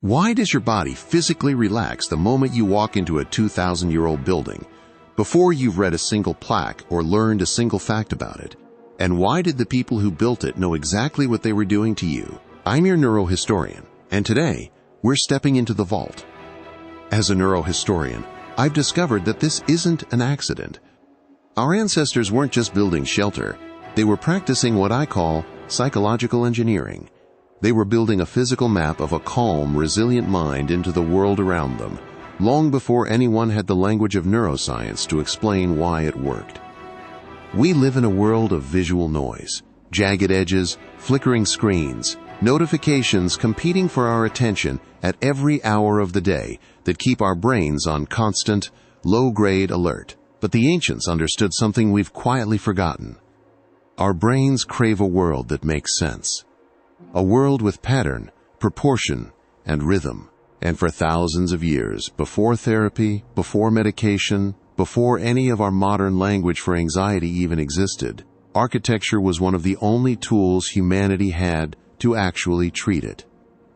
Why does your body physically relax the moment you walk into a 2,000-year-old building, before you've read a single plaque or learned a single fact about it? And why did the people who built it know exactly what they were doing to you? I'm your neuro-historian, and today, we're stepping into the vault. As a neuro-historian, I've discovered that this isn't an accident. Our ancestors weren't just building shelter, they were practicing what I call psychological engineering. They were building a physical map of a calm, resilient mind into the world around them, long before anyone had the language of neuroscience to explain why it worked. We live in a world of visual noise, jagged edges, flickering screens, notifications competing for our attention at every hour of the day that keep our brains on constant, low-grade alert. But the ancients understood something we've quietly forgotten. Our brains crave a world that makes sense. A world with pattern, proportion, and rhythm. And for thousands of years, before therapy, before medication, before any of our modern language for anxiety even existed, architecture was one of the only tools humanity had to actually treat it.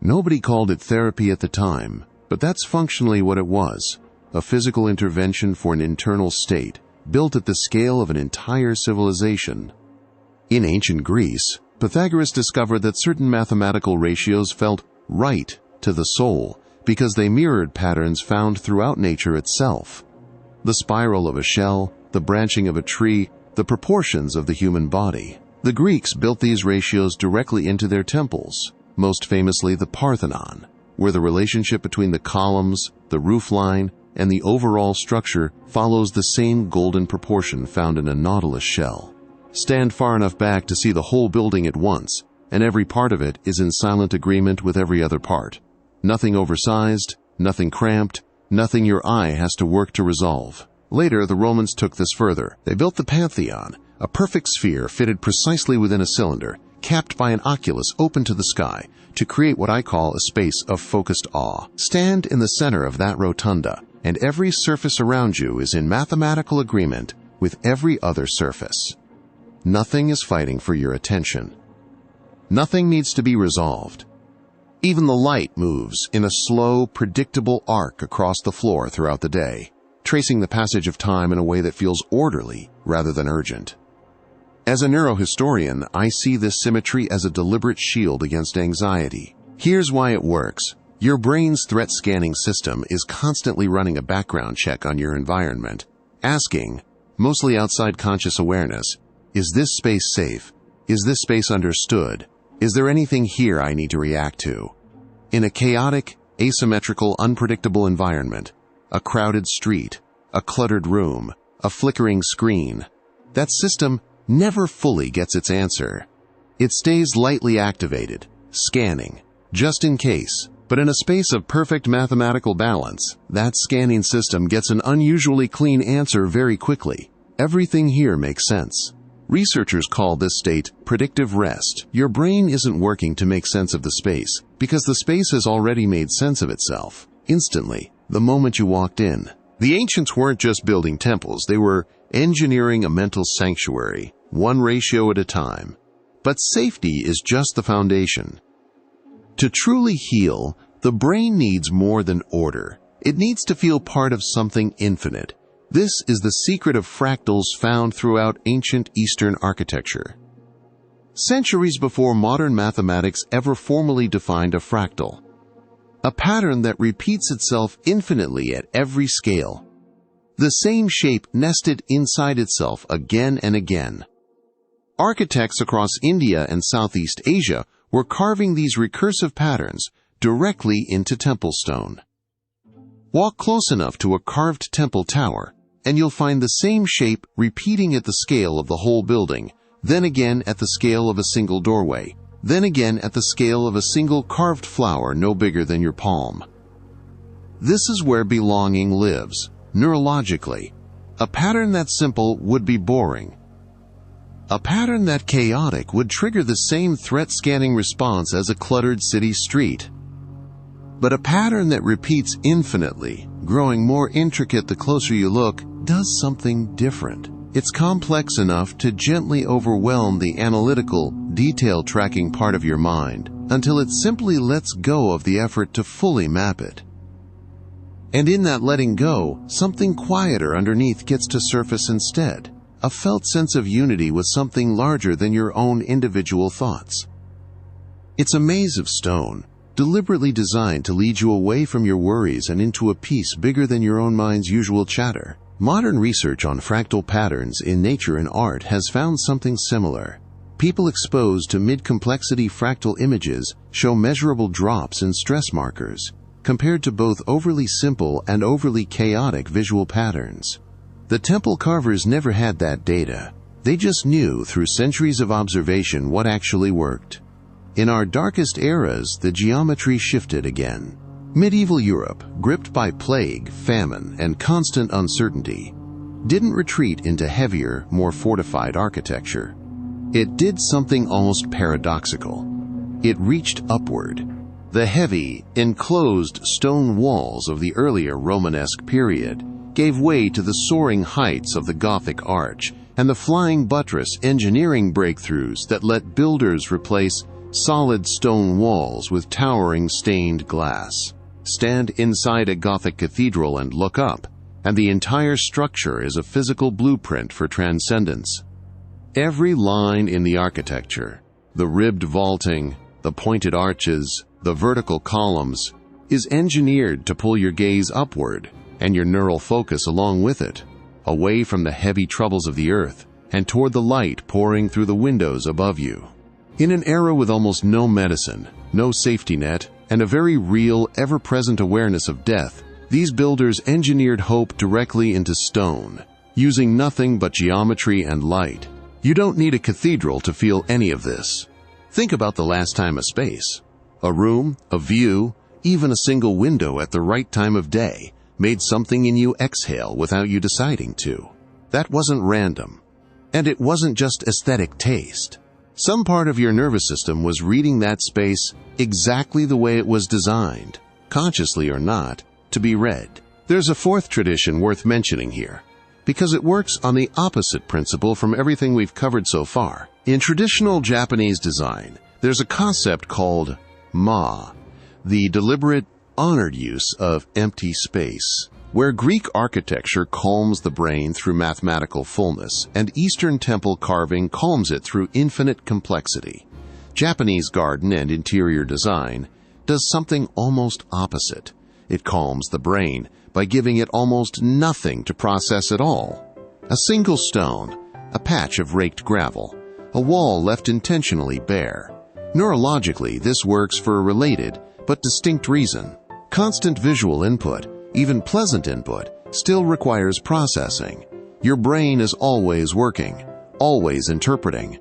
Nobody called it therapy at the time, but that's functionally what it was, a physical intervention for an internal state, built at the scale of an entire civilization. In ancient Greece, Pythagoras discovered that certain mathematical ratios felt right to the soul because they mirrored patterns found throughout nature itself. The spiral of a shell, the branching of a tree, the proportions of the human body. The Greeks built these ratios directly into their temples, most famously the Parthenon, where the relationship between the columns, the roofline, and the overall structure follows the same golden proportion found in a nautilus shell. Stand far enough back to see the whole building at once, and every part of it is in silent agreement with every other part. Nothing oversized, nothing cramped, nothing your eye has to work to resolve. Later, the Romans took this further. They built the Pantheon, a perfect sphere fitted precisely within a cylinder, capped by an oculus open to the sky, to create what I call a space of focused awe. Stand in the center of that rotunda, and every surface around you is in mathematical agreement with every other surface. Nothing is fighting for your attention. Nothing needs to be resolved. Even the light moves in a slow, predictable arc across the floor throughout the day, tracing the passage of time in a way that feels orderly rather than urgent. As a neurohistorian, I see this symmetry as a deliberate shield against anxiety. Here's why it works. Your brain's threat scanning system is constantly running a background check on your environment, asking, mostly outside conscious awareness, is this space safe? Is this space understood? Is there anything here I need to react to? In a chaotic, asymmetrical, unpredictable environment, a crowded street, a cluttered room, a flickering screen, that system never fully gets its answer. It stays lightly activated, scanning, just in case. But in a space of perfect mathematical balance, that scanning system gets an unusually clean answer very quickly. Everything here makes sense. Researchers call this state predictive rest. Your brain isn't working to make sense of the space, because the space has already made sense of itself, instantly, the moment you walked in. The ancients weren't just building temples, they were engineering a mental sanctuary, one ratio at a time. But safety is just the foundation. To truly heal, the brain needs more than order. It needs to feel part of something infinite. This is the secret of fractals found throughout ancient Eastern architecture. Centuries before modern mathematics ever formally defined a fractal, a pattern that repeats itself infinitely at every scale, the same shape nested inside itself again and again. Architects across India and Southeast Asia were carving these recursive patterns directly into temple stone. Walk close enough to a carved temple tower, and you'll find the same shape repeating at the scale of the whole building, then again at the scale of a single doorway, then again at the scale of a single carved flower no bigger than your palm. This is where belonging lives, neurologically. A pattern that simple would be boring. A pattern that chaotic would trigger the same threat-scanning response as a cluttered city street. But a pattern that repeats infinitely, growing more intricate the closer you look, does something different. It's complex enough to gently overwhelm the analytical, detail-tracking part of your mind. until it simply lets go of the effort to fully map it. And in that letting go, something quieter underneath gets to surface instead, a felt sense of unity with something larger than your own individual thoughts. It's a maze of stone, deliberately designed to lead you away from your worries and into a peace bigger than your own mind's usual chatter. Modern research on fractal patterns in nature and art has found something similar. People exposed to mid-complexity fractal images show measurable drops in stress markers, compared to both overly simple and overly chaotic visual patterns. The temple carvers never had that data. They just knew through centuries of observation what actually worked. In our darkest eras, the geometry shifted again. Medieval Europe, gripped by plague, famine, and constant uncertainty, didn't retreat into heavier, more fortified architecture. It did something almost paradoxical. It reached upward. The heavy, enclosed stone walls of the earlier Romanesque period gave way to the soaring heights of the Gothic arch and the flying buttress engineering breakthroughs that let builders replace solid stone walls with towering stained glass. Stand inside a Gothic cathedral and look up, and the entire structure is a physical blueprint for transcendence. Every line in the architecture, the ribbed vaulting, the pointed arches, the vertical columns, is engineered to pull your gaze upward and your neural focus along with it, away from the heavy troubles of the earth and toward the light pouring through the windows above you. In an era with almost no medicine, no safety net, and a very real, ever-present awareness of death, these builders engineered hope directly into stone, using nothing but geometry and light. You don't need a cathedral to feel any of this. Think about the last time a space, a room, a view, even a single window at the right time of day made something in you exhale without you deciding to. That wasn't random. And it wasn't just aesthetic taste. Some part of your nervous system was reading that space exactly the way it was designed, consciously or not, to be read. There's a fourth tradition worth mentioning here, because it works on the opposite principle from everything we've covered so far. In traditional Japanese design, there's a concept called ma, the deliberate, honored use of empty space. Where Greek architecture calms the brain through mathematical fullness, and Eastern temple carving calms it through infinite complexity, Japanese garden and interior design does something almost opposite. It calms the brain by giving it almost nothing to process at all. A single stone, a patch of raked gravel, a wall left intentionally bare. Neurologically, this works for a related but distinct reason. Constant visual input, even pleasant input, still requires processing. Your brain is always working, always interpreting.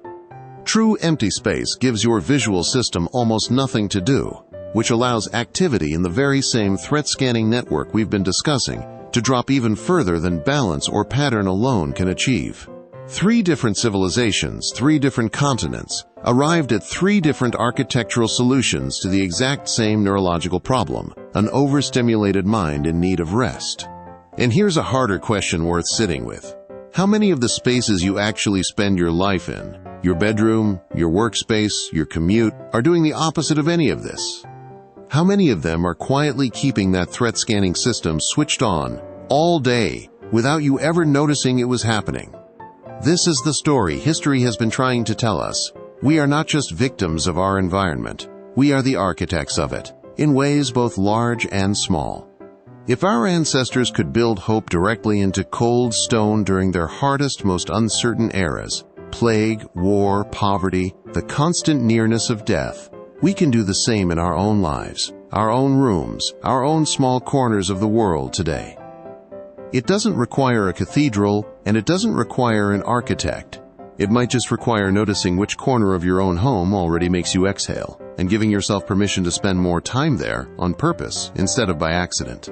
True empty space gives your visual system almost nothing to do, which allows activity in the very same threat scanning network we've been discussing to drop even further than balance or pattern alone can achieve. 3 different civilizations, 3 different continents, arrived at 3 different architectural solutions to the exact same neurological problem, an overstimulated mind in need of rest. And here's a harder question worth sitting with. How many of the spaces you actually spend your life in, your bedroom, your workspace, your commute, are doing the opposite of any of this? How many of them are quietly keeping that threat scanning system switched on all day without you ever noticing it was happening? This is the story history has been trying to tell us. We are not just victims of our environment. We are the architects of it, in ways both large and small. If our ancestors could build hope directly into cold stone during their hardest, most uncertain eras, plague, war, poverty, the constant nearness of death, we can do the same in our own lives, our own rooms, our own small corners of the world today. It doesn't require a cathedral, and it doesn't require an architect. It might just require noticing which corner of your own home already makes you exhale, and giving yourself permission to spend more time there on purpose instead of by accident.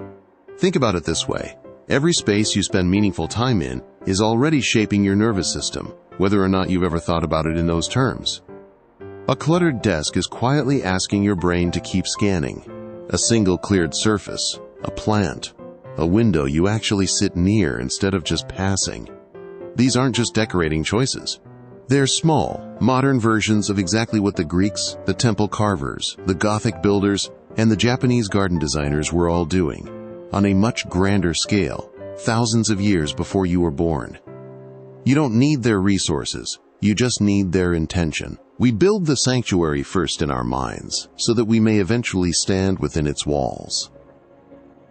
Think about it this way. Every space you spend meaningful time in is already shaping your nervous system, whether or not you've ever thought about it in those terms. A cluttered desk is quietly asking your brain to keep scanning. A single cleared surface, a plant, a window you actually sit near instead of just passing. These aren't just decorating choices. They're small, modern versions of exactly what the Greeks, the temple carvers, the Gothic builders, and the Japanese garden designers were all doing, on a much grander scale, thousands of years before you were born. You don't need their resources, you just need their intention. We build the sanctuary first in our minds, so that we may eventually stand within its walls.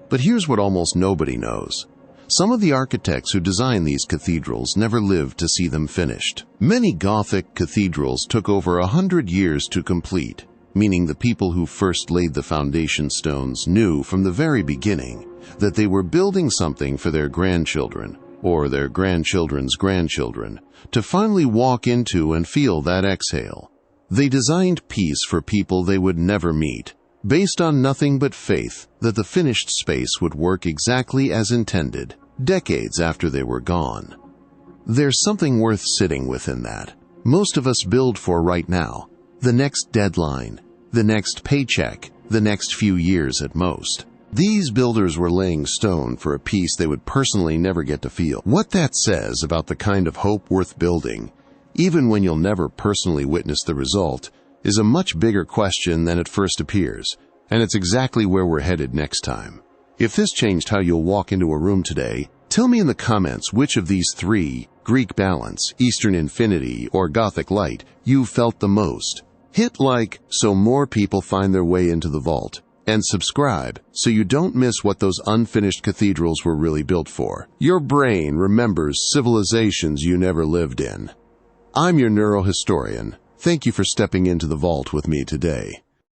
But here's what almost nobody knows. Some of the architects who designed these cathedrals never lived to see them finished. Many Gothic cathedrals took over 100 years to complete, meaning the people who first laid the foundation stones knew from the very beginning that they were building something for their grandchildren, or their grandchildren's grandchildren, to finally walk into and feel that exhale. They designed peace for people they would never meet, based on nothing but faith that the finished space would work exactly as intended, decades after they were gone. There's something worth sitting with in that. Most of us build for right now, the next deadline, the next paycheck, the next few years at most. These builders were laying stone for a piece they would personally never get to feel. What that says about the kind of hope worth building, even when you'll never personally witness the result, is a much bigger question than it first appears, and it's exactly where we're headed next time. If this changed how you'll walk into a room today, tell me in the comments which of these three, Greek balance, Eastern infinity, or Gothic light, you felt the most. Hit like so more people find their way into the vault, and subscribe so you don't miss what those unfinished cathedrals were really built for. Your brain remembers civilizations you never lived in. I'm your neuro-historian. Thank you for stepping into the vault with me today.